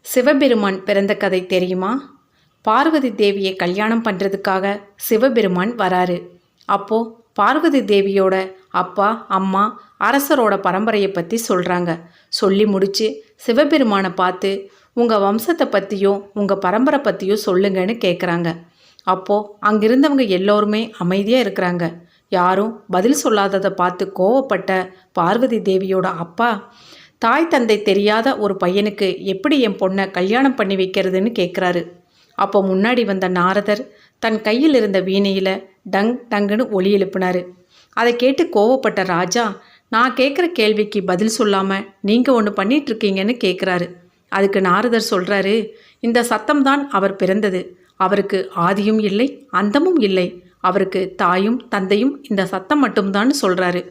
சிவபெருமான் பிறந்த கதை தெரியுமா? பார்வதி தேவியை கல்யாணம் பண்ணுறதுக்காக சிவபெருமான் வராரு. அப்போது பார்வதி தேவியோட அப்பா அம்மா அரசரோட பரம்பரையை பற்றி சொல்கிறாங்க. சொல்லி முடித்து சிவபெருமானை பார்த்து உங்கள் வம்சத்தை பற்றியும் உங்கள் பரம்பரை பற்றியும் சொல்லுங்கன்னு கேட்குறாங்க. அப்போது அங்கிருந்தவங்க எல்லோருமே அமைதியாக இருக்கிறாங்க. யாரும் பதில் சொல்லாததை பார்த்து கோவப்பட்ட பார்வதி தேவியோட அப்பா, தாய் தந்தை தெரியாத ஒரு பையனுக்கு எப்படி என் பொண்ணை கல்யாணம் பண்ணி வைக்கிறதுன்னு கேட்குறாரு. அப்போ முன்னாடி வந்த நாரதர் தன் கையில் இருந்த வீணையில் டங் டங்குன்னு ஒலி எழுப்பினார். அதை கேட்டு கோவப்பட்ட ராஜா, நான் கேட்குற கேள்விக்கு பதில் சொல்லாமல் நீங்கள் ஒன்று பண்ணிகிட்ருக்கீங்கன்னு கேட்குறாரு. அதுக்கு நாரதர் சொல்கிறாரு, இந்த சத்தம்தான் அவர் பிறந்தது. அவருக்கு ஆதியும் இல்லை அந்தமும் இல்லை. அவருக்கு தாயும் தந்தையும் இந்த சத்தம் மட்டும்தான் சொல்கிறாரு.